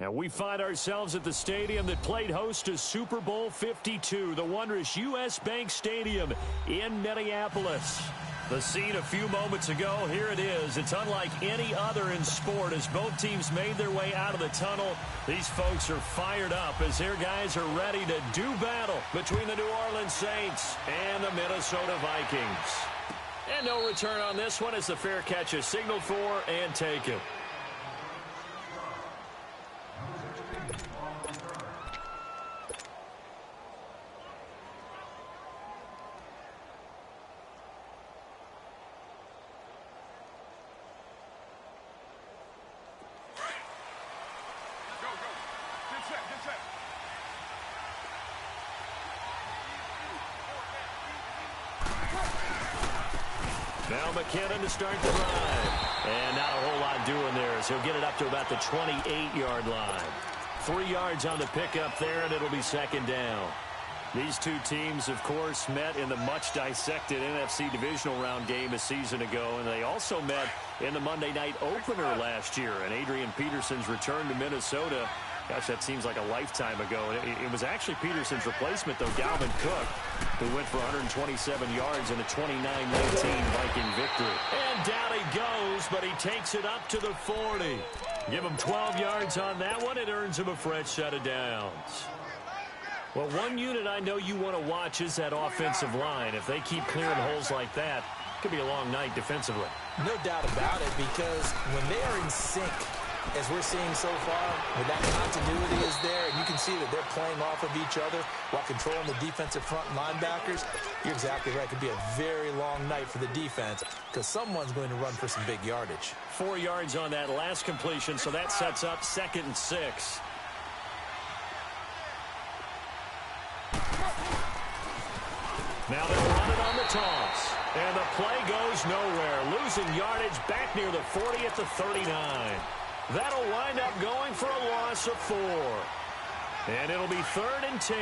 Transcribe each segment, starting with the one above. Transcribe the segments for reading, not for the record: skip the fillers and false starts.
And we find ourselves at the stadium that played host to Super Bowl 52, the wondrous U.S. Bank Stadium in Minneapolis. The scene a few moments ago, here it is. It's unlike any other in sport as both teams made their way out of the tunnel. These folks are fired up as their guys are ready to do battle between the New Orleans Saints and the Minnesota Vikings. And no return on this one as the fair catch is signaled for and taken. Now McKinnon to start the drive. And not a whole lot doing there as he'll get it up to about the 28-yard line. 3 yards on the pickup there, and it'll be second down. These two teams, of course, met in the much-dissected NFC divisional round game a season ago, and they also met in the Monday night opener last year. And Adrian Peterson's return to Minnesota, gosh, that seems like a lifetime ago. It was actually Peterson's replacement, though, Dalvin Cook, who went for 127 yards in a 29-19 Viking victory. And down he goes, but he takes it up to the 40. Give him 12 yards on that one. It earns him a fresh set of downs. Well, one unit I know you want to watch is that offensive line. If they keep clearing holes like that, it could be a long night defensively. No doubt about it, because when they are in sync, as we're seeing so far, when that continuity is there, and you can see that they're playing off of each other while controlling the defensive front linebackers, you're exactly right. It could be a very long night for the defense because someone's going to run for some big yardage. 4 yards on that last completion, so that sets up 2nd and 6. Now they'll run it on the toss. And the play goes nowhere. Losing yardage back near the 40 at the 39. That'll wind up going for a loss of 4. And it'll be 3rd and 10.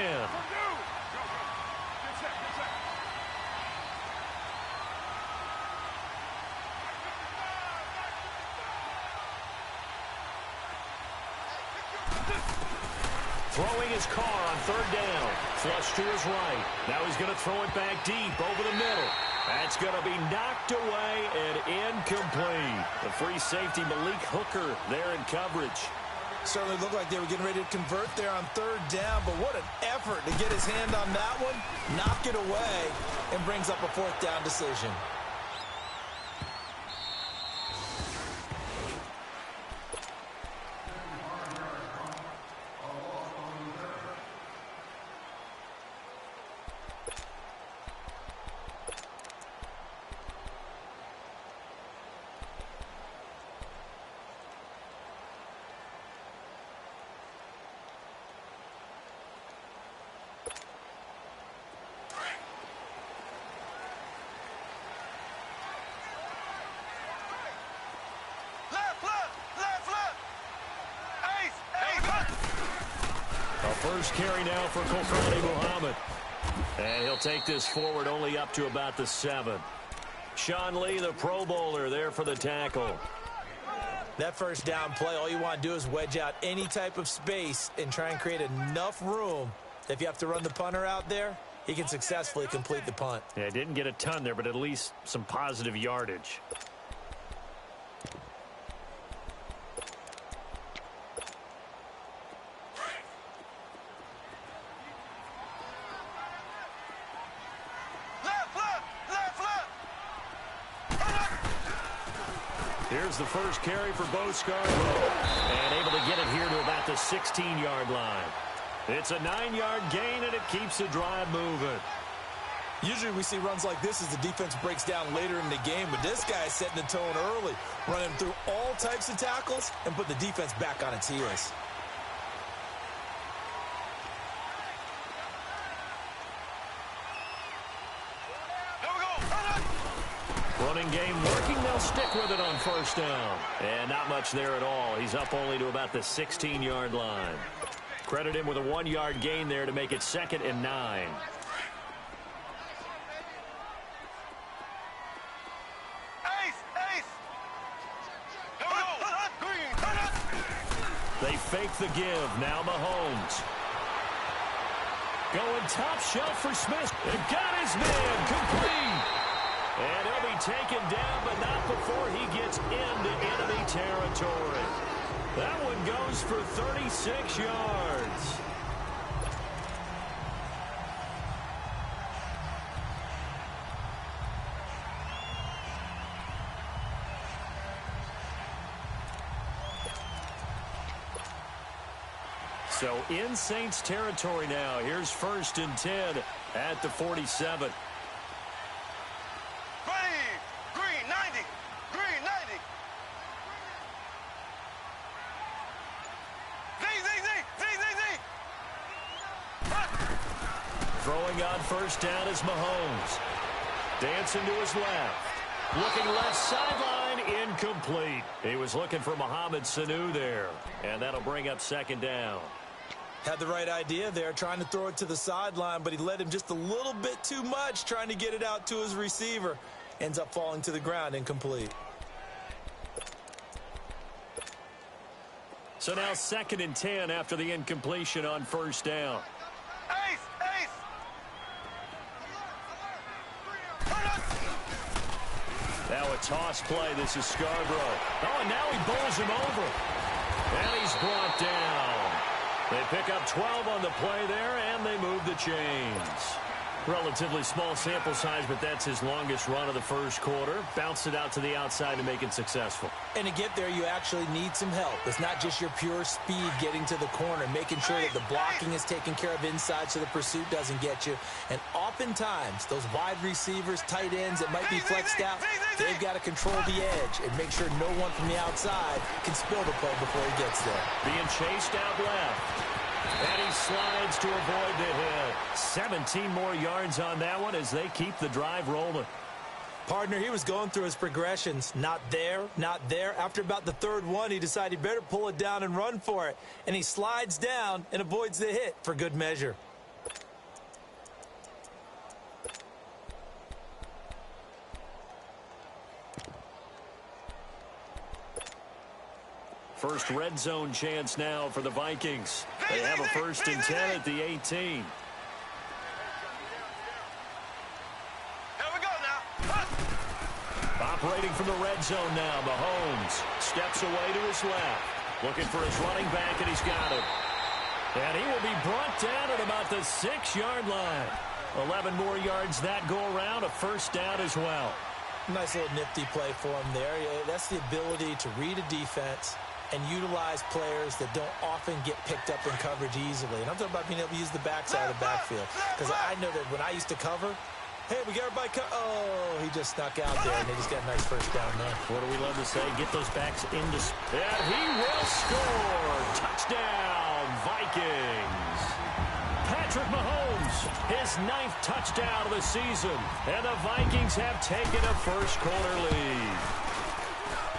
Throwing his car on 3rd down. Flush to his right. Now he's going to throw it back deep over the middle. That's going to be knocked away and incomplete. The free safety, Malik Hooker, there in coverage. Certainly looked like they were getting ready to convert there on 3rd down, but what an effort to get his hand on that one, knock it away, and brings up a 4th down decision. First carry now for Kofani Muhammad. And he'll take this forward only up to about the 7. Sean Lee, the Pro Bowler, there for the tackle. That 1st down play, all you want to do is wedge out any type of space and try and create enough room. If you have to run the punter out there, he can successfully complete the punt. Yeah, didn't get a ton there, but at least some positive yardage. Here's the first carry for Bo Scarborough. And able to get it here to about the 16-yard line. It's a 9-yard gain, and it keeps the drive moving. Usually we see runs like this as the defense breaks down later in the game, but this guy is setting the tone early, running through all types of tackles and put the defense back on its heels. Running game working. They'll stick with it on 1st down. And not much there at all. He's up only to about the 16-yard line. Credit him with a 1-yard gain there to make it 2nd and 9. They fake the give. Now Mahomes. Going top shelf for Smith. And got his man complete. And he'll be taken down, but not before he gets into enemy territory. That one goes for 36 yards. So in Saints territory now. Here's 1st and 10 at the 47. Green 90. Green 90. Throwing on 1st down is Mahomes. Dancing to his left. Looking left sideline, incomplete. He was looking for Mohamed Sanu there. And that'll bring up 2nd down. Had the right idea there, trying to throw it to the sideline, but he led him just a little bit too much, trying to get it out to his receiver. Ends up falling to the ground, incomplete. So now 2nd and 10 after the incompletion on 1st down. Ace! Now a toss play. This is Scarborough. Oh, and now he bowls him over. And he's brought down. They pick up 12 on the play there, and they move the chains. Relatively small sample size, but that's his longest run of the 1st quarter. Bounced it out to the outside to make it successful. And to get there, you actually need some help. It's not just your pure speed getting to the corner, making sure that the blocking is taken care of inside so the pursuit doesn't get you. And oftentimes, those wide receivers, tight ends that might be flexed out, they've got to control the edge and make sure no one from the outside can spill the play before he gets there. Being chased out left. And he slides to avoid the hit. 17 more yards on that one as they keep the drive rolling. Partner, he was going through his progressions. Not there, not there. After about the 3rd one, he decided he better pull it down and run for it. And he slides down and avoids the hit for good measure. First red zone chance now for the Vikings. They have a 1st and 10 at the 18. Here we go now. Operating from the red zone now. Mahomes steps away to his left. Looking for his running back, and he's got him. And he will be brought down at about the 6-yard line. 11 more yards that go around. A 1st down as well. Nice little nifty play for him there. That's the ability to read a defense and utilize players that don't often get picked up in coverage easily. And I'm talking about being able to use the backside of the backfield. Because I know that when I used to cover, hey, we got everybody oh, he just snuck out there, and they just got a nice 1st down there. What do we love to say? Get those backs into... And he will score! Touchdown, Vikings! Patrick Mahomes, his 9th touchdown of the season. And the Vikings have taken a 1st quarter lead.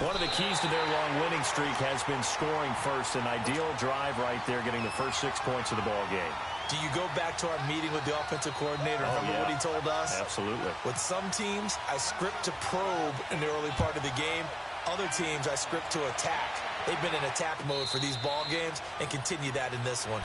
One of the keys to their long winning streak has been scoring first. An ideal drive right there, getting the first 6 points of the ball game. Do you go back to our meeting with the offensive coordinator? Remember what he told us? Absolutely. With some teams, I script to probe in the early part of the game. Other teams, I script to attack. They've been in attack mode for these ball games and continue that in this one.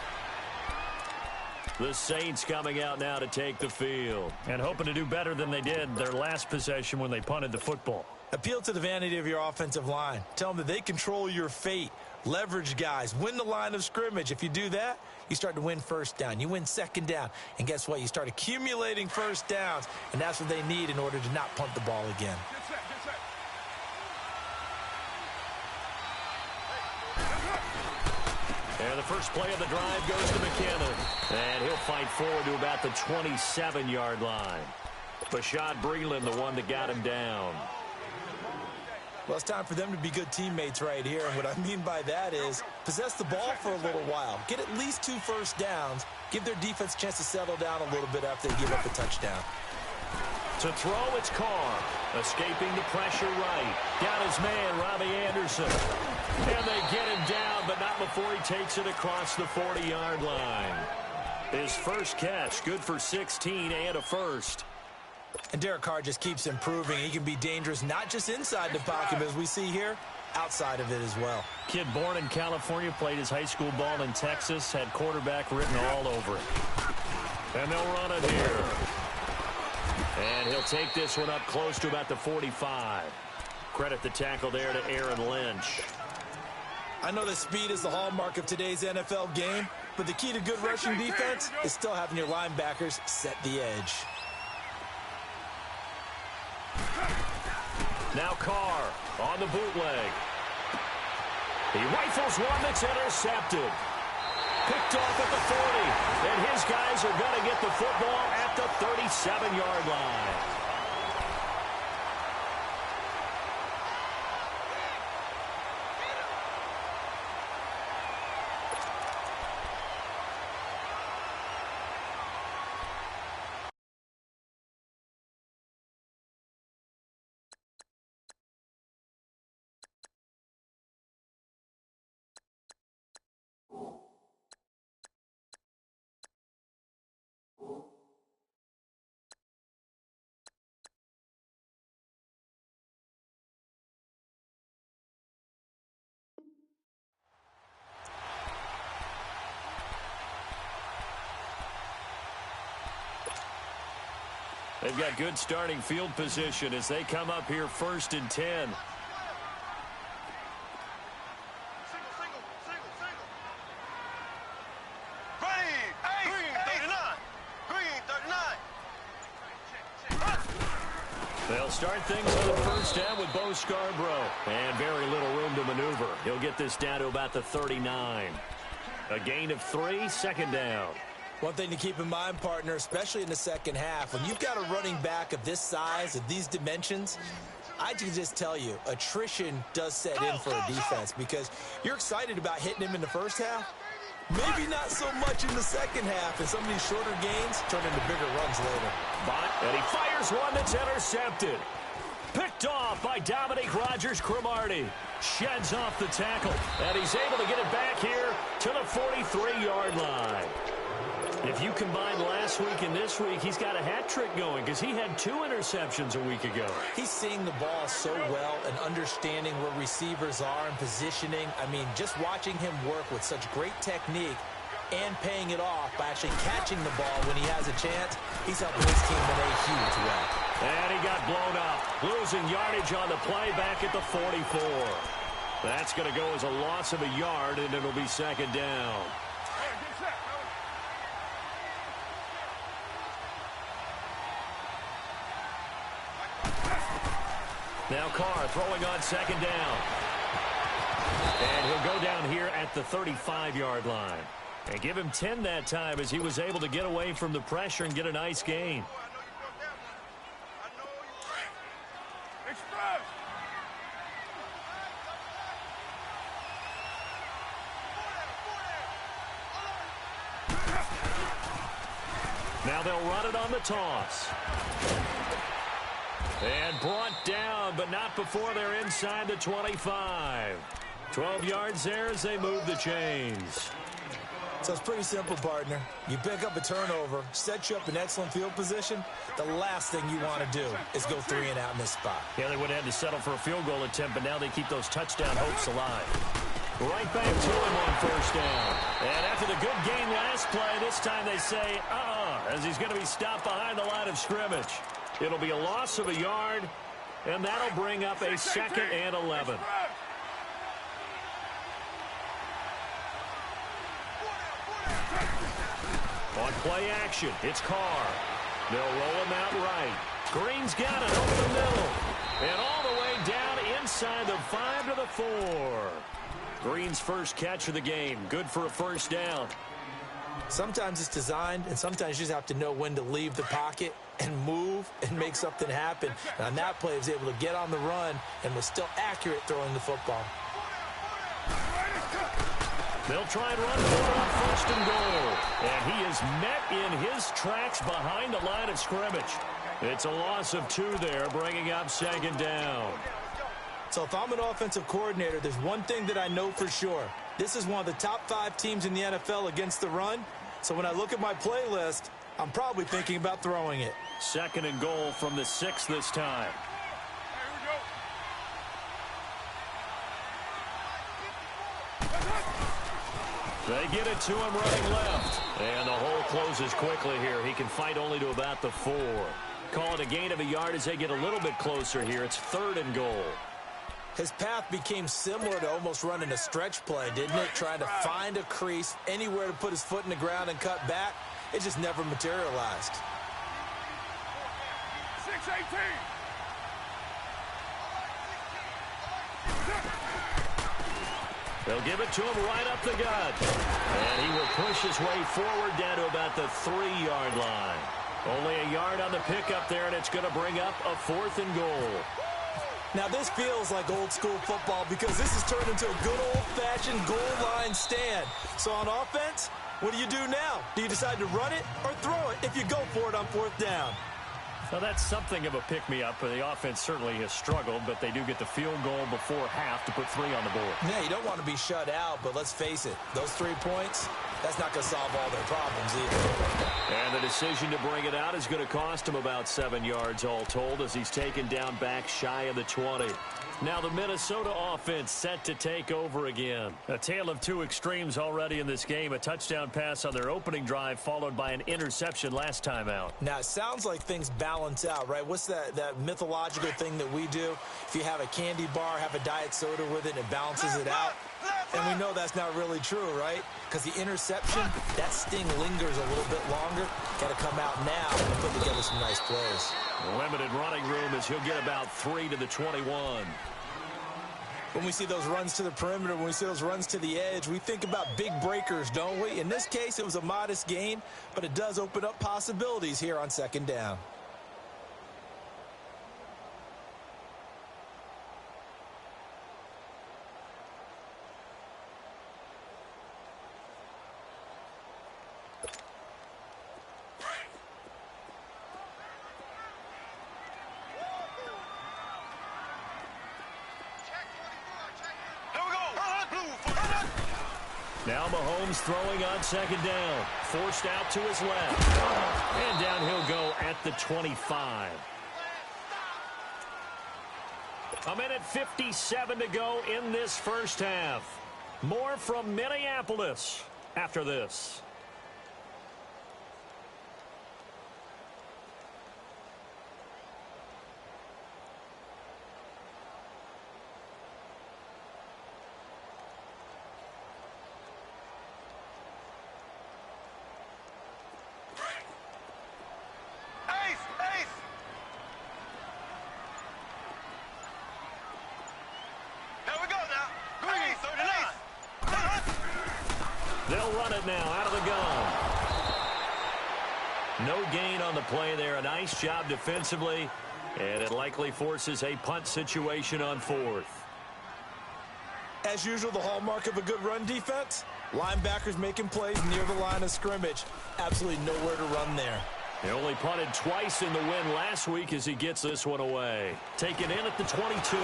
The Saints coming out now to take the field and hoping to do better than they did their last possession when they punted the football. Appeal to the vanity of your offensive line. Tell them that they control your fate. Leverage guys. Win the line of scrimmage. If you do that, you start to win 1st down. You win 2nd down. And guess what? You start accumulating 1st downs. And that's what they need in order to not punt the ball again. And the first play of the drive goes to McKinnon. And he'll fight forward to about the 27-yard line. Bashad Breeland, the one that got him down. Well, it's time for them to be good teammates right here. And what I mean by that is possess the ball for a little while. Get at least 2 first downs. Give their defense a chance to settle down a little bit after they give up a touchdown. To throw, it's Carr. Escaping the pressure right. Got his man, Robbie Anderson. And they get him down, but not before he takes it across the 40-yard line. His first catch, good for 16 and a first. And Derek Carr just keeps improving. He can be dangerous not just inside the pocket, but as we see here, outside of it as well. Kid born in California, played his high school ball in Texas, had quarterback written all over it. And they'll run it here. And he'll take this one up close to about the 45. Credit the tackle there to Aaron Lynch. I know that speed is the hallmark of today's NFL game, but the key to good rushing defense is still having your linebackers set the edge. Now Carr on the bootleg. He rifles one that's intercepted. Picked off at the 40. And his guys are going to get the football at the 37-yard line. They've got good starting field position as they come up here 1st and 10. They'll start things on the first down with Bo Scarborough. And very little room to maneuver. He'll get this down to about the 39. A gain of 3, 2nd down. One thing to keep in mind, partner, especially in the second half, when you've got a running back of this size, of these dimensions, I can just tell you, attrition does set in for a defense because you're excited about hitting him in the first half. Maybe not so much in the second half, and some of these shorter gains turn into bigger runs later. And he fires one that's intercepted. Picked off by Dominique Rodgers-Cromartie. Sheds off the tackle, and he's able to get it back here to the 43-yard line. If you combine last week and this week, he's got a hat trick going because he had 2 interceptions a week ago. He's seeing the ball so well and understanding where receivers are and positioning. I mean, just watching him work with such great technique and paying it off by actually catching the ball when he has a chance, he's helping his team in a huge way. And he got blown up, losing yardage on the play back at the 44. That's going to go as a loss of a yard, and it'll be 2nd down. Now Carr throwing on 2nd down. And he'll go down here at the 35-yard line. And give him 10 that time as he was able to get away from the pressure and get a nice gain. Now they'll run it on the toss. And brought down, but not before they're inside the 25. 12 yards there as they move the chains. So it's pretty simple, partner. You pick up a turnover, set you up in excellent field position. The last thing you want to do is go 3 and out in this spot. Yeah, they would have had to settle for a field goal attempt, but now they keep those touchdown hopes alive. Right back to him on 1st down. And after the good game last play, this time they say, as he's going to be stopped behind the line of scrimmage. It'll be a loss of a yard, and that'll bring up a 2nd and 11. On play action, it's Carr. They'll roll him out right. Green's got it over the middle. And all the way down inside the 5 to the 4. Green's first catch of the game. Good for a 1st down. Sometimes it's designed, and sometimes you just have to know when to leave the pocket and move and make something happen. And on that play, he was able to get on the run and was still accurate throwing the football. They'll try and run for it on 1st and goal. And he is met in his tracks behind the line of scrimmage. It's a loss of 2 there, bringing up 2nd down. So if I'm an offensive coordinator, there's one thing that I know for sure. This is one of the top 5 teams in the NFL against the run. So when I look at my playlist, I'm probably thinking about throwing it. 2nd and goal from the 6 this time. They get it to him running left. And the hole closes quickly here. He can fight only to about the 4. Call it a gain of a yard as they get a little bit closer here. It's 3rd and goal. His path became similar to almost running a stretch play, didn't it? Trying to find a crease, anywhere to put his foot in the ground and cut back. It just never materialized. 6-18. They'll give it to him right up the gut. And he will push his way forward down to about the 3-yard line. Only a yard on the pickup there, and it's going to bring up a 4th and goal. Now, this feels like old-school football because this has turned into a good old-fashioned goal line stand. So on offense, what do you do now? Do you decide to run it or throw it if you go for it on 4th down? Well, that's something of a pick-me-up. The offense certainly has struggled, but they do get the field goal before half to put 3 on the board. Yeah, you don't want to be shut out, but let's face it, those 3 points, that's not going to solve all their problems either. And the decision to bring it out is going to cost him about 7 yards all told as he's taken down back shy of the 20. Now the Minnesota offense set to take over again. A tale of 2 extremes already in this game. A touchdown pass on their opening drive followed by an interception last time out. Now, it sounds like things balance out, right? What's that mythological thing that we do? If you have a candy bar, have a diet soda with it, and it balances it out. And we know that's not really true, right? Because the interception, that sting lingers a little bit longer. Got to come out now and put together some nice plays. Limited running room as he'll get about 3 to the 21. When we see those runs to the perimeter, when we see those runs to the edge, we think about big breakers, don't we? In this case, it was a modest gain, but it does open up possibilities here on 2nd down. Now Mahomes throwing on 2nd down. Forced out to his left. And down he'll go at the 25. A minute 57 to go in this first half. More from Minneapolis after this. They'll run it now out of the gun. No gain on the play there. A nice job defensively. And it likely forces a punt situation on 4th. As usual, the hallmark of a good run defense, linebackers making plays near the line of scrimmage. Absolutely nowhere to run there. He only punted twice in the win last week as he gets this one away. Taken in at the 22.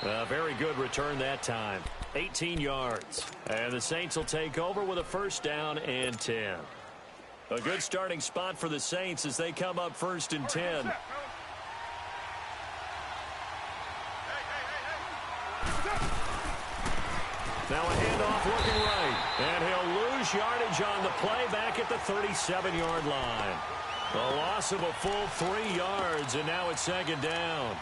A very good return that time. 18 yards. And the Saints will take over with a 1st down and 10. A good starting spot for the Saints as they come up 1st and 10. Now a handoff looking right. And he'll lose yardage on the play back at the 37-yard line. A loss of a full 3 yards, and now it's 2nd down.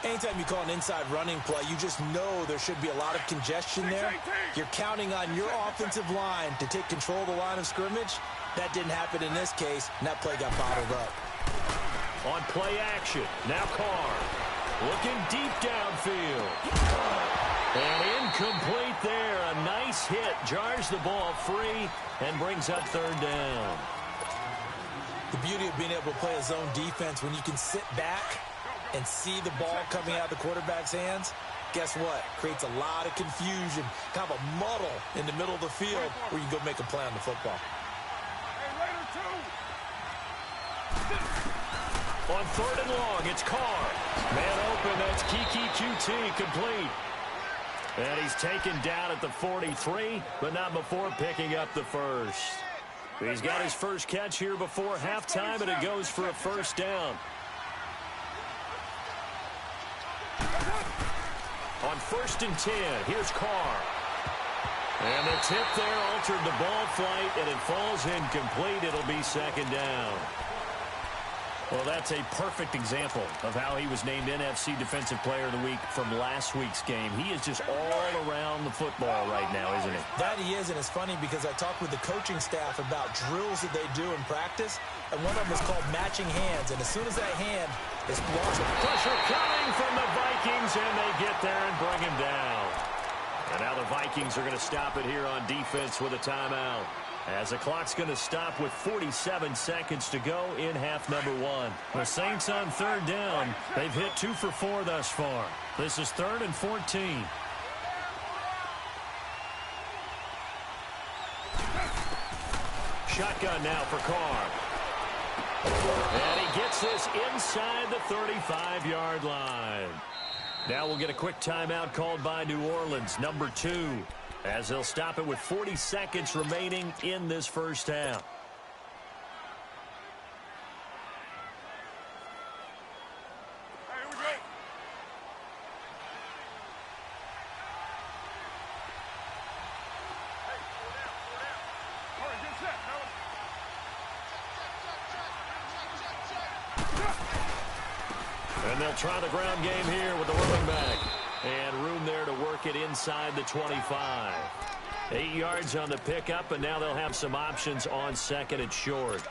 Anytime you call an inside running play, you just know there should be a lot of congestion there. You're counting on your offensive line to take control of the line of scrimmage. That didn't happen in this case, and that play got bottled up. On play action, now Carr. Looking deep downfield. And incomplete there. A nice hit. Jars the ball free and brings up 3rd down. The beauty of being able to play a zone defense when you can sit back and see the ball coming out of the quarterback's hands, guess what? Creates a lot of confusion, kind of a muddle in the middle of the field where you can go make a play on the football. On 3rd and long, it's Carr. Man open, that's Kiki QT complete. And he's taken down at the 43, but not before picking up the 1st. He's got his first catch here before halftime, and it goes for a 1st down. On 1st and 10, here's Carr. And the tip there altered the ball flight, and it falls incomplete. It'll be 2nd down. Well, that's a perfect example of how he was named NFC Defensive Player of the Week from last week's game. He is just all around the football right now, isn't he? That he is, and it's funny because I talked with the coaching staff about drills that they do in practice, and one of them is called matching hands. And as soon as that hand is launched, pressure coming from the Vikings, and they get there and bring him down. And now the Vikings are going to stop it here on defense with a timeout, as the clock's going to stop with 47 seconds to go in half number 1. The Saints on 3rd down. They've hit 2 for 4 thus far. This is 3rd and 14. Shotgun now for Carr. And he gets this inside the 35-yard line. Now we'll get a quick timeout called by New Orleans, number 2. As they'll stop it with 40 seconds remaining in this first half. Here we go. Hey, slow down. All right, get set, fellas. And they'll try the ground game here with the running back. And room there to work it inside the 25. 8 yards on the pickup, and now they'll have some options on 2nd and short.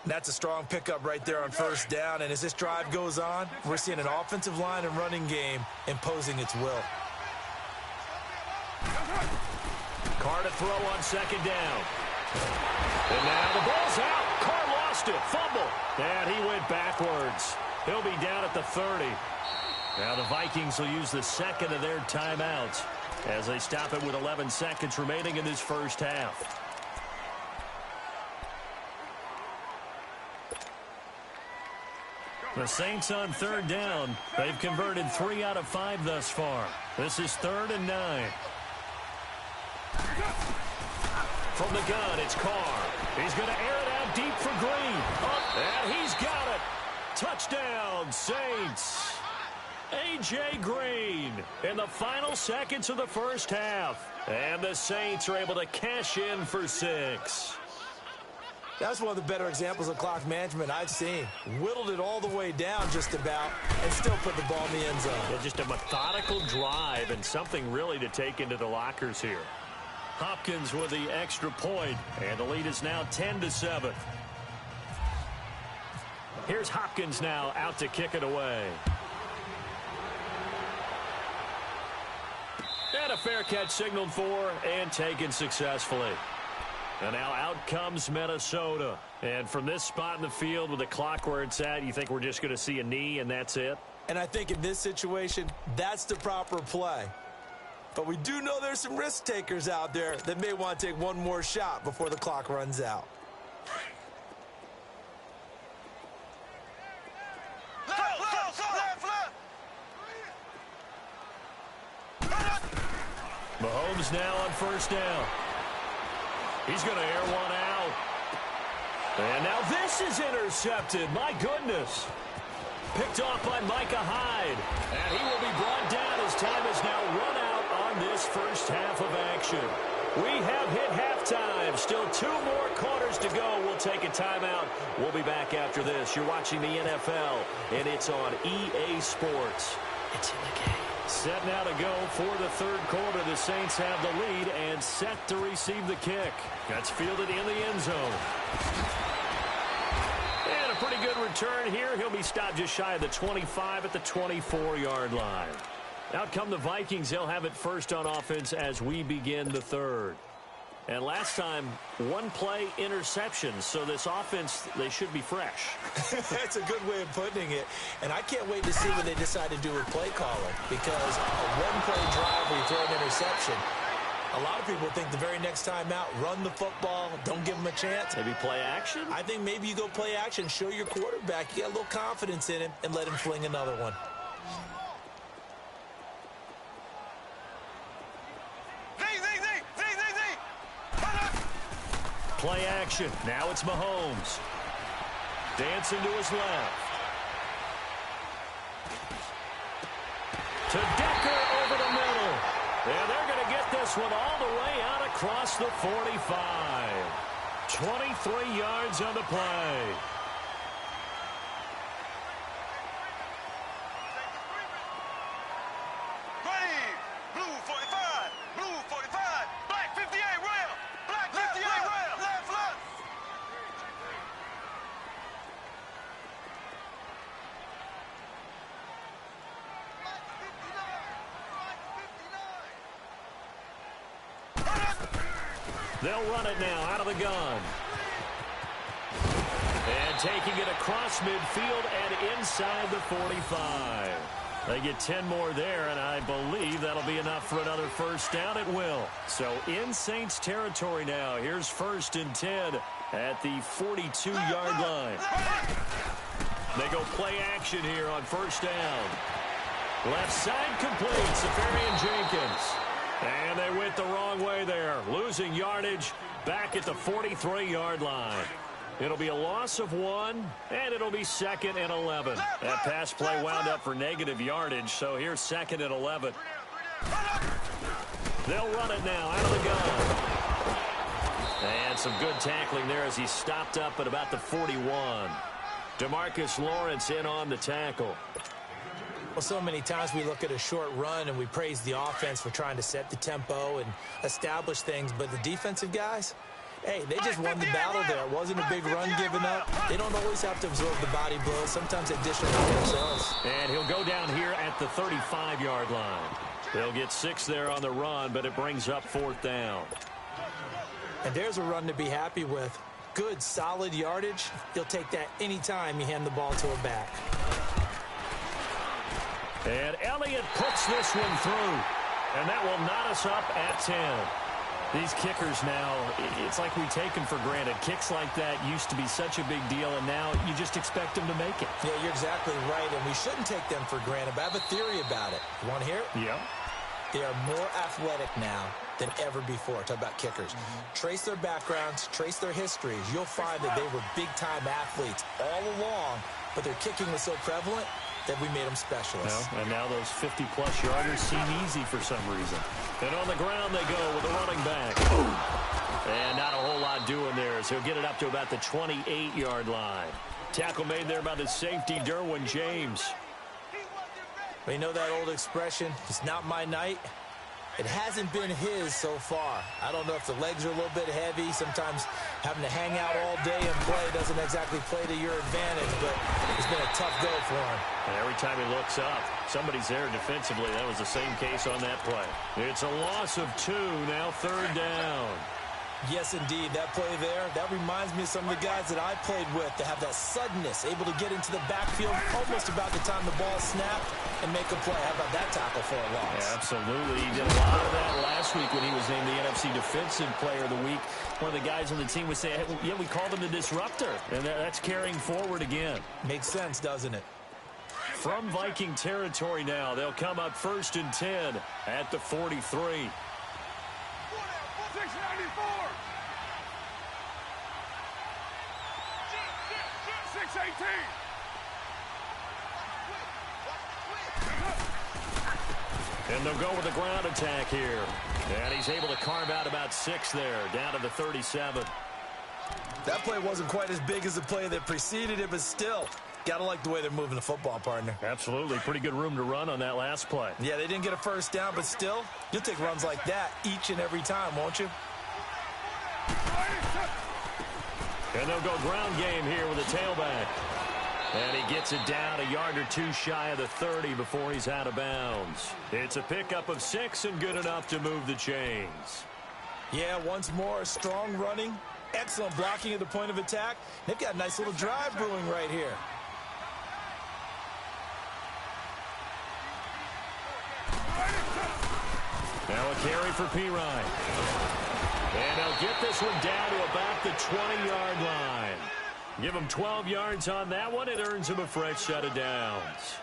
that's a strong pickup right there on 1st down. And as this drive goes on, we're seeing an offensive line and running game imposing its will. Carr to throw on 2nd down. And now the ball's out. Carr lost it. Fumble. And he went backwards. He'll be down at the 30. Now the Vikings will use the 2nd of their timeouts as they stop it with 11 seconds remaining in this first half. The Saints on 3rd down. They've converted 3 out of 5 thus far. This is 3rd and 9. From the gun, it's Carr. He's going to air it out deep for Green. And he's got it. Touchdown, Saints. A.J. Green in the final seconds of the first half. And the Saints are able to cash in for 6. That's one of the better examples of clock management I've seen. Whittled it all the way down just about and still put the ball in the end zone. Yeah, just a methodical drive and something really to take into the lockers here. Hopkins with the extra point, and the lead is now 10-7. Here's Hopkins now out to kick it away. And a fair catch signaled for and taken successfully. And now out comes Minnesota. And from this spot in the field with the clock where it's at, you think we're just going to see a knee and that's it? And I think in this situation, that's the proper play. But we do know there's some risk takers out there that may want to take one more shot before the clock runs out. Mahomes now on 1st down. He's going to air one out. And now this is intercepted. My goodness. Picked off by Micah Hyde. And he will be brought down as time is now run out on this first half of action. We have hit halftime. Still 2 more quarters to go. We'll take a timeout. We'll be back after this. You're watching the NFL, and it's on EA Sports. It's in the game. Set now to go for the 3rd quarter. The Saints have the lead and set to receive the kick. That's fielded in the end zone. And a pretty good return here. He'll be stopped just shy of the 25 at the 24-yard line. Out come the Vikings. They'll have it first on offense as we begin the 3rd. And last time, 1-play interception. So this offense, they should be fresh. That's a good way of putting it. And I can't wait to see what they decide to do with play calling. Because a 1-play drive where you throw an interception, a lot of people think the very next time out, run the football, don't give them a chance. Maybe play action? I think maybe you go play action, show your quarterback you got a little confidence in him, and let him fling another one. Play action. Now it's Mahomes. Dancing to his left. To Deck this one all the way out across the 45. 23 yards on the play. They'll run it now out of the gun. And taking it across midfield and inside the 45. They get 10 more there, and I believe that'll be enough for another first down. It will. So in Saints territory now. Here's 1st and 10 at the 42-yard line. They go play action here on first down. Left side complete. Safarian Jenkins. And they went the wrong way there. Losing yardage back at the 43-yard line. It'll be a loss of 1, and it'll be 2nd and 11. That pass play wound up for negative yardage, so here's 2nd and 11. They'll run it now out of the gun. And some good tackling there as he stopped up at about the 41. DeMarcus Lawrence in on the tackle. Well, so many times we look at a short run and we praise the offense for trying to set the tempo and establish things, but the defensive guys, hey, they just won the battle there. It wasn't a big run given up. They don't always have to absorb the body blows. Sometimes they dish it out themselves. And he'll go down here at the 35-yard line. They'll get 6 there on the run, but it brings up 4th down. And there's a run to be happy with. Good, solid yardage. You'll take that anytime you hand the ball to a back. And Elliott puts this one through. And that will knot us up at 10. These kickers now, it's like we take them for granted. Kicks like that used to be such a big deal, and now you just expect them to make it. Yeah, you're exactly right, and we shouldn't take them for granted, but I have a theory about it. You want to hear it? Yep. They are more athletic now than ever before. Talk about kickers. Trace their backgrounds, trace their histories. You'll find that they were big-time athletes all along, but their kicking was so prevalent that we made them specialists. Well, and now those 50-plus yarders seem easy for some reason. And on the ground they go with a running back. And not a whole lot doing there, so he'll get it up to about the 28-yard line. Tackle made there by the safety, Derwin James. But you know that old expression, it's not my night? It hasn't been his so far. I don't know if the legs are a little bit heavy. Sometimes having to hang out all day and play doesn't exactly play to your advantage, but it's been a tough go for him. And every time he looks up, somebody's there defensively. That was the same case on that play. It's a loss of 2, now 3rd down. Yes, indeed. That play there, that reminds me of some of the guys that I played with that have that suddenness, able to get into the backfield almost about the time the ball snapped and make a play. How about that tackle for a loss? Yeah, absolutely. He did a lot of that last week when he was named the NFC Defensive Player of the Week. One of the guys on the team would say, hey, yeah, we called him the disruptor. And that's carrying forward again. Makes sense, doesn't it? From Viking territory now, they'll come up 1st and 10 at the 43. 694. 618. And they'll go with the ground attack here. And he's able to carve out about 6 there, down to the 37. That play wasn't quite as big as the play that preceded it, but still, got to like the way they're moving the football, partner. Absolutely. Pretty good room to run on that last play. Yeah, they didn't get a first down, but still, you'll take runs like that each and every time, won't you? And they'll go ground game here with a tailback. And he gets it down a yard or 2 shy of the 30 before he's out of bounds. It's a pickup of 6 and good enough to move the chains. Yeah, once more, strong running, excellent blocking at the point of attack. They've got a nice little drive brewing right here. Now a carry for Pirine. And they'll get this one down to about the 20-yard line. Give him 12 yards on that one. It earns him a fresh set of downs.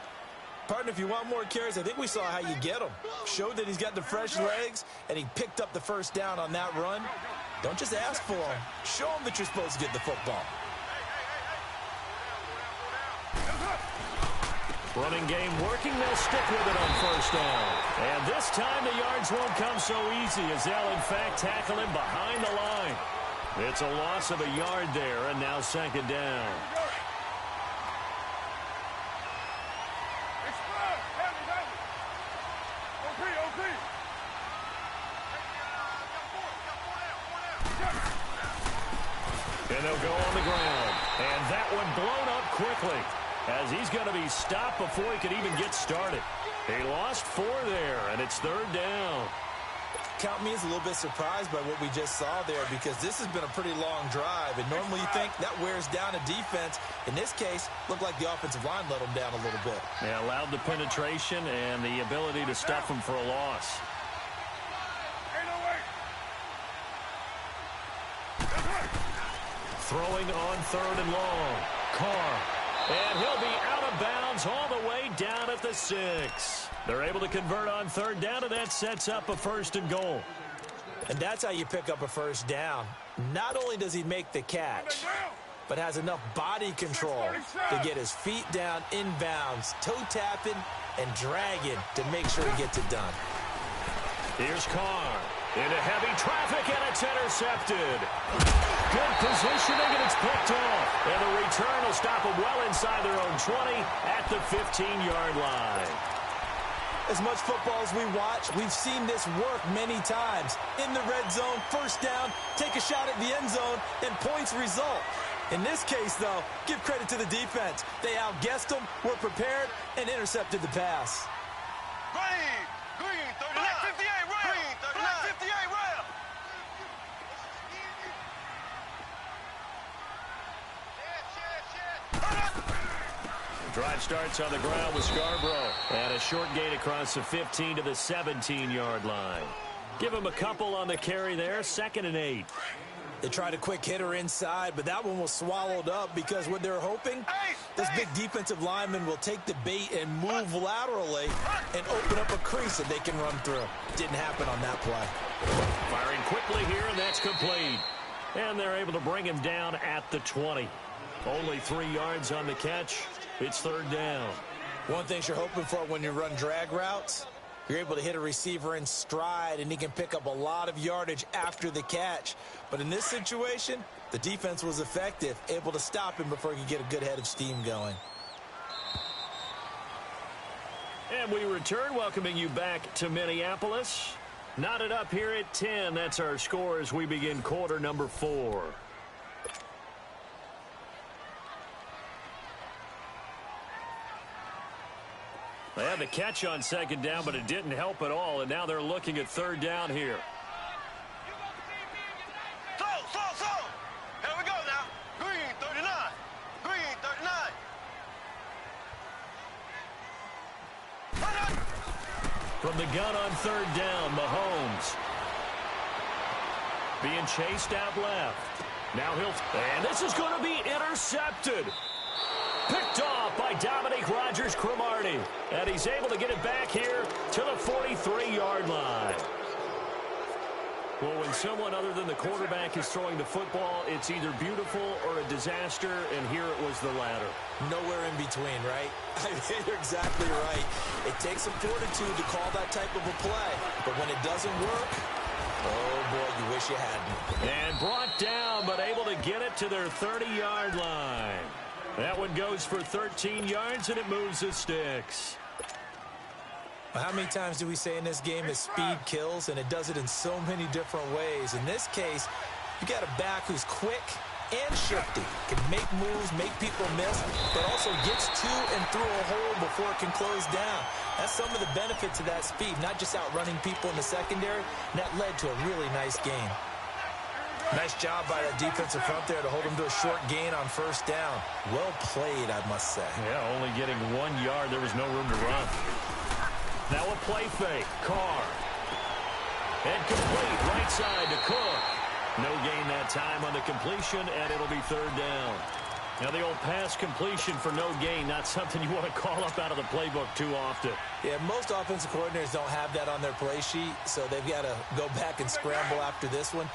Partner, if you want more carries, I think we saw how you get them. Showed that he's got the fresh legs, and he picked up the first down on that run. Don't just ask for them. Show them that you're supposed to get the football. Running game working. They'll stick with it on first down. And this time the yards won't come so easy as they'll, in fact, tackle him behind the line. It's a loss of a yard there, and now second down. And they'll go on the ground. And that one blown up quickly as he's going to be stopped before he could even get started. He lost 4 there, and it's third down. Count me as a little bit surprised by what we just saw there because this has been a pretty long drive. And normally you think that wears down a defense. In this case, looked like the offensive line let them down a little bit. Yeah, allowed the penetration and the ability to stuff them for a loss. Throwing on third and long. Carr. And he'll be out of bounds all the way down at the 6. They're able to convert on third down, and that sets up a first and goal. And that's how you pick up a first down. Not only does he make the catch, but has enough body control to get his feet down inbounds, toe tapping and dragging to make sure he gets it done. Here's Carr. Into heavy traffic, and it's intercepted. Good positioning, and it's picked off. And the return will stop them well inside their own 20 at the 15-yard line. As much football as we watch, we've seen this work many times. In the red zone, first down, take a shot at the end zone, and points result. In this case, though, give credit to the defense. They outguessed them, were prepared, and intercepted the pass. Green, 39. Black 58, rail. Green, 39. Black 58, rail. Drive starts on the ground with Scarborough. And a short gain across the 15 to the 17-yard line. Give him a couple on the carry there, 2nd and 8. They tried a quick hitter inside, but that one was swallowed up because what they're hoping, this big defensive lineman will take the bait and move laterally and open up a crease that they can run through. Didn't happen on that play. Firing quickly here, and that's complete. And they're able to bring him down at the 20. Only 3 yards on the catch. It's third down. One thing you're hoping for when you run drag routes, you're able to hit a receiver in stride, and he can pick up a lot of yardage after the catch. But in this situation, the defense was effective, able to stop him before he could get a good head of steam going. And we return, welcoming you back to Minneapolis. Knotted up here at 10. That's our score as we begin quarter number 4. They had the catch on second down, but it didn't help at all, and now they're looking at third down here. So. Here we go now. Green, 39. Green, 39. From the gun on third down, Mahomes. Being chased out left. Now and this is going to be intercepted. Picked off by Dominique Rodgers-Cromartie. And he's able to get it back here to the 43-yard line. Well, when someone other than the quarterback is throwing the football, it's either beautiful or a disaster, and here it was the latter. Nowhere in between, right? I mean, you're exactly right. It takes some fortitude to call that type of a play. But when it doesn't work, oh, boy, you wish you hadn't. And brought down, but able to get it to their 30-yard line. That one goes for 13 yards, and it moves the sticks. Well, how many times do we say in this game that speed kills, and it does it in so many different ways? In this case, you got a back who's quick and shifty, can make moves, make people miss, but also gets to and through a hole before it can close down. That's some of the benefits of that speed, not just outrunning people in the secondary, and that led to a really nice game. Nice job by that defensive front there to hold him to a short gain on first down. Well played, I must say. Yeah, only getting 1 yard. There was no room to run. Now a play fake. Carr. And complete. Right side to Cook. No gain that time on the completion, and it'll be third down. Now the old pass completion for no gain, not something you want to call up out of the playbook too often. Yeah, most offensive coordinators don't have that on their play sheet, so they've got to go back and scramble after this one.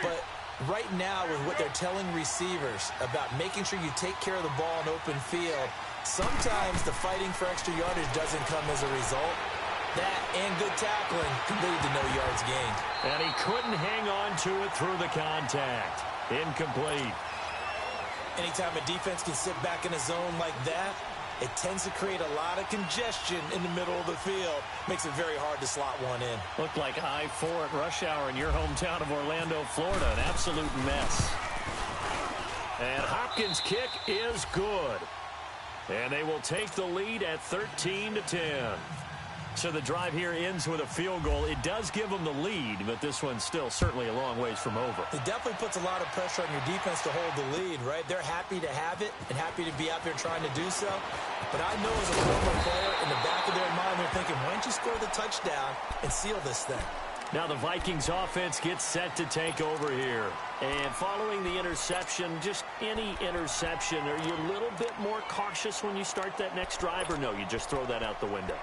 But right now, with what they're telling receivers about making sure you take care of the ball in open field, Sometimes the fighting for extra yardage doesn't come as a result. That and good tackling can lead to no yards gained. And he couldn't hang on to it through the contact. Incomplete. Anytime a defense can sit back in a zone like that, it tends to create a lot of congestion in the middle of the field. Makes it very hard to slot one in. Looked like I-4 at rush hour in your hometown of Orlando, Florida. An absolute mess. And Hopkins' kick is good. And they will take the lead at 13-10. So the drive here ends with a field goal. It does give them the lead, but this one's still certainly a long ways from over. It definitely puts a lot of pressure on your defense to hold the lead, right? They're happy to have it and happy to be out there trying to do so. But I know as a former player, in the back of their mind, they're thinking, why don't you score the touchdown and seal this thing? Now the Vikings offense gets set to take over here. And following the interception, just any interception, are you a little bit more cautious when you start that next drive, or no, you just throw that out the window?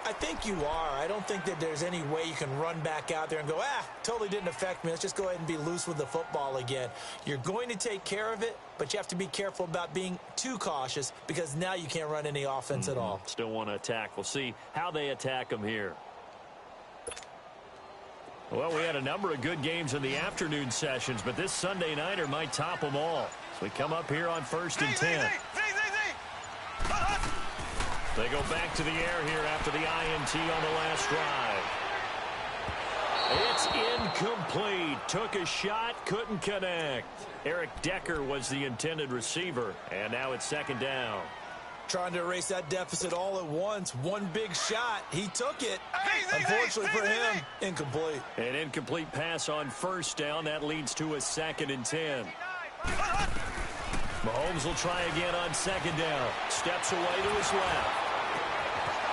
I think you are. I don't think that there's any way you can run back out there and go, totally didn't affect me. Let's just go ahead and be loose with the football again. You're going to take care of it, but you have to be careful about being too cautious because now you can't run any offense at all. Still want to attack. We'll see how they attack them here. Well, we had a number of good games in the afternoon sessions, but this Sunday nighter might top them all. So we come up here on 1st and 10. They go back to the air here after the INT on the last drive. It's incomplete. Took a shot, couldn't connect. Eric Decker was the intended receiver, and now it's 2nd down. Trying to erase that deficit all at once. One big shot. He took it. Unfortunately for him, incomplete. An incomplete pass on 1st down. That leads to a 2nd and 10. Mahomes will try again on 2nd down. Steps away to his left.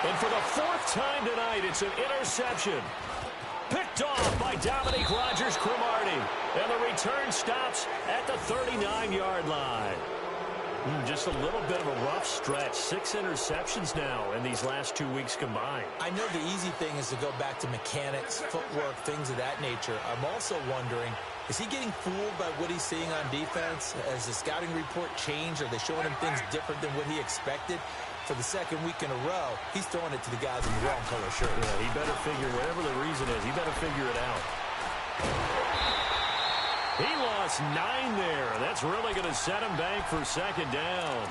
And for the 4th time tonight, it's an interception. Picked off by Dominique Rodgers-Cromartie. And the return stops at the 39-yard line. Just a little bit of a rough stretch. 6 interceptions now in these last 2 weeks combined. I know the easy thing is to go back to mechanics, footwork, things of that nature. I'm also wondering, is he getting fooled by what he's seeing on defense? Has the scouting report changed? Are they showing him things different than what he expected? For the 2nd week in a row, he's throwing it to the guys in the wrong color shirt. Yeah, he better figure, whatever the reason is, he better figure it out. He lost 9 there. That's really going to set him back for 2nd down.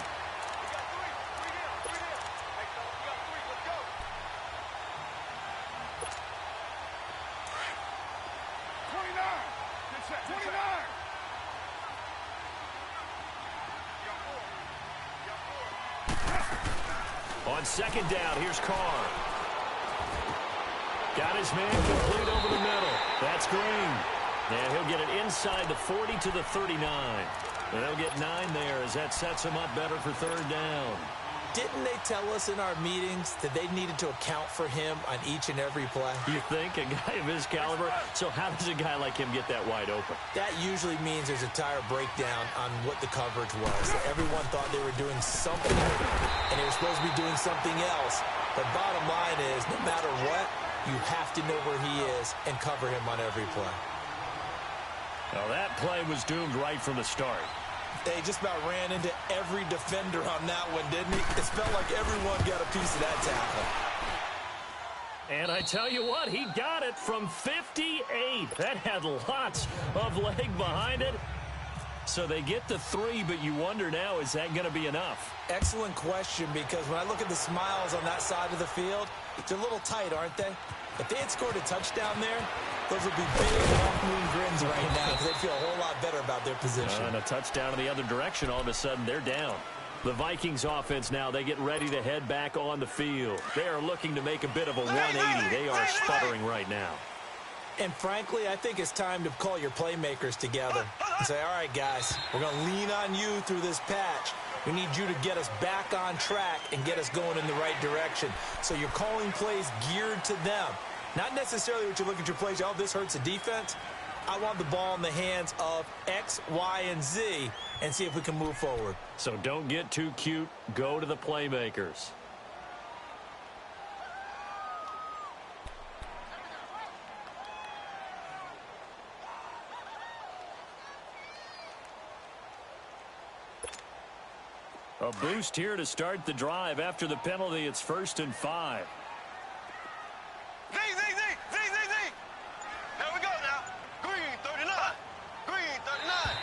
On 2nd down, here's Carr. Got his man complete over the middle. That's Green. And he'll get it inside the 40 to the 39. And they'll get 9 there as that sets him up better for 3rd down. Didn't they tell us in our meetings that they needed to account for him on each and every play? You think? A guy of his caliber? So how does a guy like him get that wide open? That usually means there's a tire breakdown on what the coverage was. Everyone thought they were doing something, and they were supposed to be doing something else. But bottom line is, no matter what, you have to know where he is and cover him on every play. Well, that play was doomed right from the start. They just about ran into every defender on that one, didn't he? It felt like everyone got a piece of that tackle. And I tell you what, he got it from 58. That had lots of leg behind it. So they get the 3, but you wonder now, is that going to be enough? Excellent question, because when I look at the smiles on that side of the field, they're a little tight, aren't they? If they had scored a touchdown there, those would be big half-moon grins right now because they'd feel a whole lot better about their position. And a touchdown in the other direction, all of a sudden they're down. The Vikings offense now, they get ready to head back on the field. They are looking to make a bit of a 180. They are sputtering right now. And frankly, I think it's time to call your playmakers together and say, all right, guys, we're going to lean on you through this patch. We need you to get us back on track and get us going in the right direction. So you're calling plays geared to them. Not necessarily what you look at your plays, oh, this hurts the defense. I want the ball in the hands of X, Y, and Z and see if we can move forward. So don't get too cute. Go to the playmakers. A boost here to start the drive. After the penalty, it's 1st and 5. Z. Here we go now. Green 39. Green 39.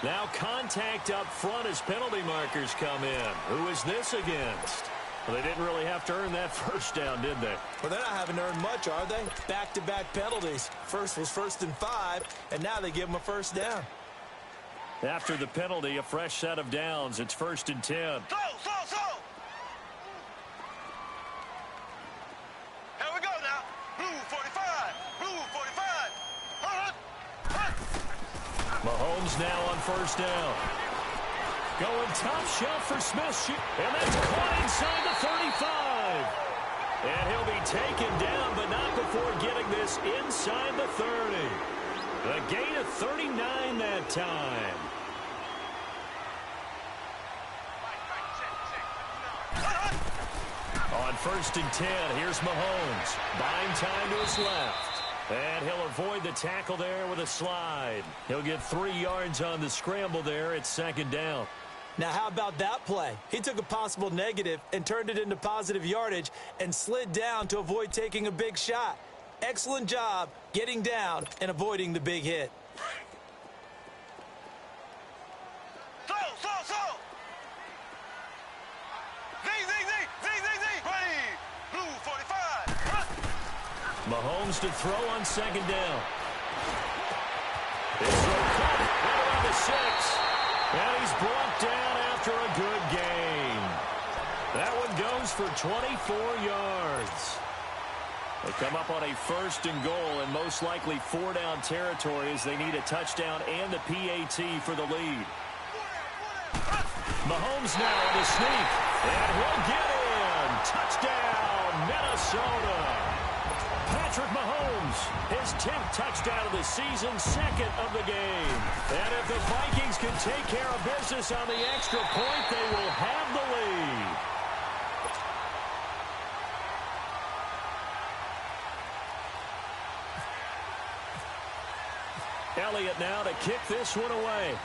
Now contact up front as penalty markers come in. Who is this against? Well, they didn't really have to earn that first down, did they? Well, they're not having earned much, are they? Back-to-back penalties. First was 1st and 5, and now they give them a first down. After the penalty, a fresh set of downs. It's 1st and 10. So. Here we go now. Blue 45. Blue 45. Mahomes now on 1st down. Going top shelf for Smith. And that's caught inside the 35. And he'll be taken down, but not before getting this inside the 30. A gain of 39 that time. On 1st and 10, here's Mahomes. Buying time to his left. And he'll avoid the tackle there with a slide. He'll get 3 yards on the scramble there. It's 2nd down. Now, how about that play? He took a possible negative and turned it into positive yardage and slid down to avoid taking a big shot. Excellent job getting down and avoiding the big hit. So. Z. Ready. Blue 45. Mahomes to throw on 2nd down. His throw caught right around the 6. And he's brought down after a good gain. That one goes for 24 yards. They come up on a 1st and goal and most likely 4-down territory as they need a touchdown and the PAT for the lead. Mahomes now on the sneak. And he'll get in. Touchdown, Minnesota. Patrick Mahomes, his 10th touchdown of the season, 2nd of the game. And if the Vikings can take care of business on the extra point, they will have the lead. Elliott now to kick this one away.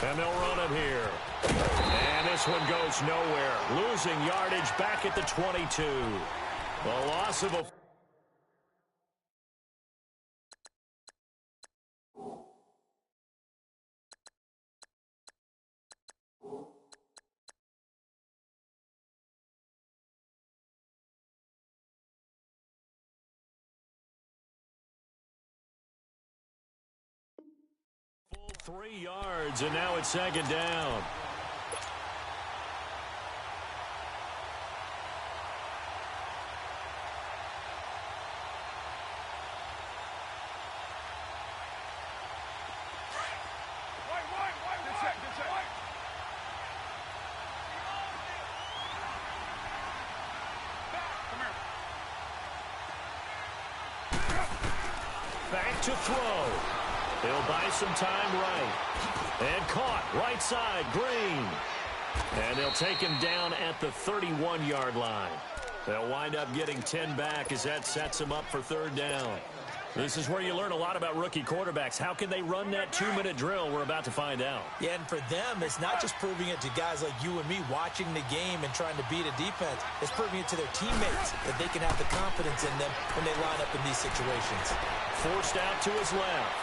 And they'll run it here. And this one goes nowhere. Losing yardage back at the 22. The loss of a... full 3 yards, and now it's 2nd down. Back to throw. He'll buy some time right. And caught right side, Green. And they'll take him down at the 31-yard line. They'll wind up getting 10 back as that sets them up for 3rd down. This is where you learn a lot about rookie quarterbacks. How can they run that 2-minute drill? We're about to find out. Yeah, and for them, it's not just proving it to guys like you and me watching the game and trying to beat a defense. It's proving it to their teammates that they can have the confidence in them when they line up in these situations. Forced out to his left.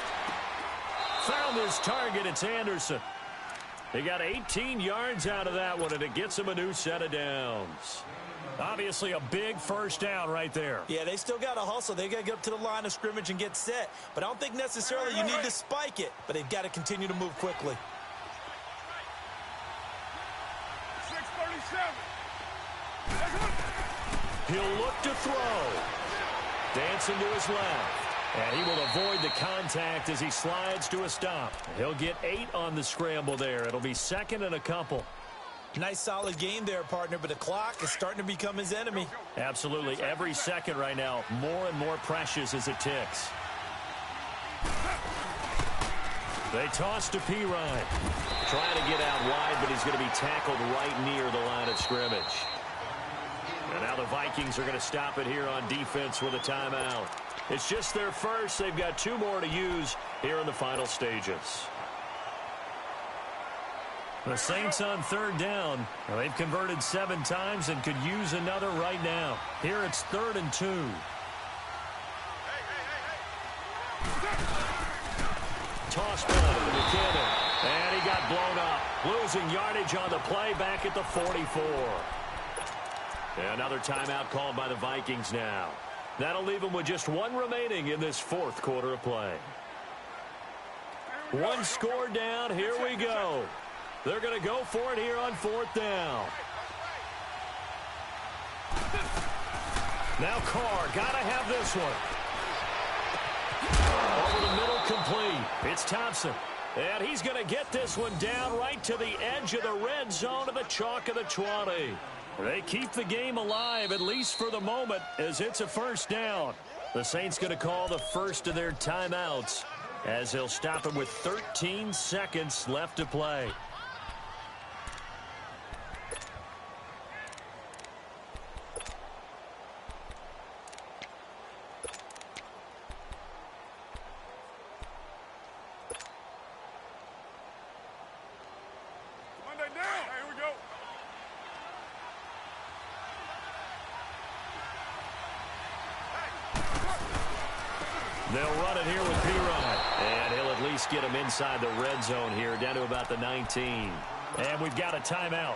Found his target. It's Anderson. He got 18 yards out of that one, and it gets him a new set of downs. Obviously a big first down right there. Yeah, they still got to hustle. They got to get up to the line of scrimmage and get set. But I don't think necessarily you need to spike it. But they've got to continue to move quickly. 6:37. He'll look to throw. Dancing to his left. And he will avoid the contact as he slides to a stop. He'll get 8 on the scramble there. It'll be 2nd and a couple. Nice solid game there, partner, but the clock is starting to become his enemy. Absolutely. Every second right now, more and more precious as it ticks. They toss to Pirine. Trying to get out wide, but he's going to be tackled right near the line of scrimmage. And now the Vikings are going to stop it here on defense with a timeout. It's just their first. They've got 2 more to use here in the final stages. The Saints on 3rd down. Well, they've converted 7 times and could use another right now. Here it's 3rd and 2. Toss ball to McKinnon. And he got blown up. Losing yardage on the play back at the 44. Another timeout called by the Vikings now. That'll leave them with just 1 remaining in this 4th quarter of play. 1 score down. Here we go. They're going to go for it here on 4th down. Now Carr, got to have this one. Over the middle, complete. It's Thompson. And he's going to get this one down right to the edge of the red zone of the chalk of the 20. They keep the game alive, at least for the moment, as it's a 1st down. The Saints going to call the first of their timeouts as they'll stop it with 13 seconds left to play. They'll run it here with Pirine. And he'll at least get him inside the red zone here, down to about the 19. And we've got a timeout.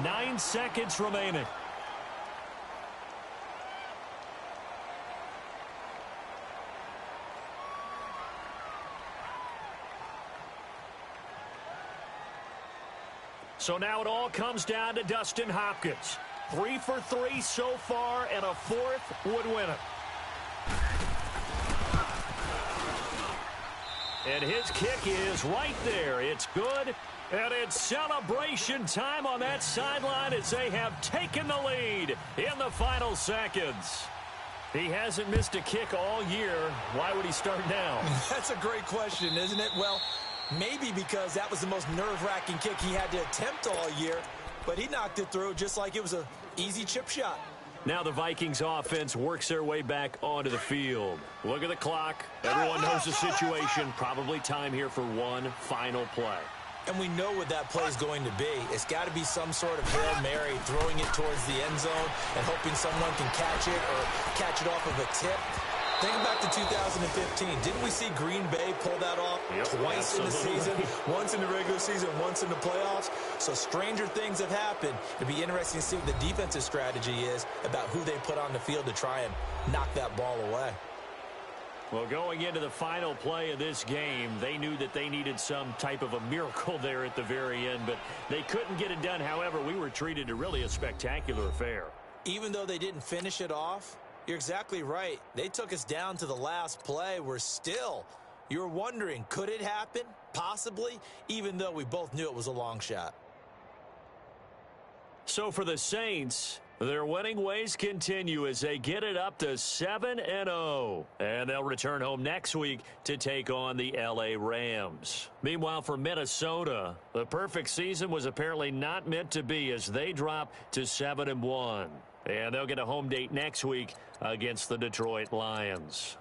9 seconds remaining. So now it all comes down to Dustin Hopkins. 3 for 3 so far, and a 4th would win it. And his kick is right there. It's good. And it's celebration time on that sideline as they have taken the lead in the final seconds. He hasn't missed a kick all year. Why would he start now? That's a great question, isn't it? Well, maybe because that was the most nerve-wracking kick he had to attempt all year. But he knocked it through just like it was an easy chip shot. Now the Vikings offense works their way back onto the field. Look at the clock. Everyone knows the situation. Probably time here for one final play. And we know what that play is going to be. It's got to be some sort of Hail Mary, throwing it towards the end zone and hoping someone can catch it or catch it off of a tip. Think back to 2015. Didn't we see Green Bay pull that off twice in the season? Once in the regular season, once in the playoffs. So stranger things have happened. It'd be interesting to see what the defensive strategy is about who they put on the field to try and knock that ball away. Well, going into the final play of this game, they knew that they needed some type of a miracle there at the very end, but they couldn't get it done. However, we were treated to really a spectacular affair. Even though they didn't finish it off, you're exactly right. They took us down to the last play. You're wondering, could it happen? Possibly, even though we both knew it was a long shot. So for the Saints, their winning ways continue as they get it up to 7-0. And they'll return home next week to take on the LA Rams. Meanwhile, for Minnesota, the perfect season was apparently not meant to be as they drop to 7-1. And they'll get a home date next week against the Detroit Lions.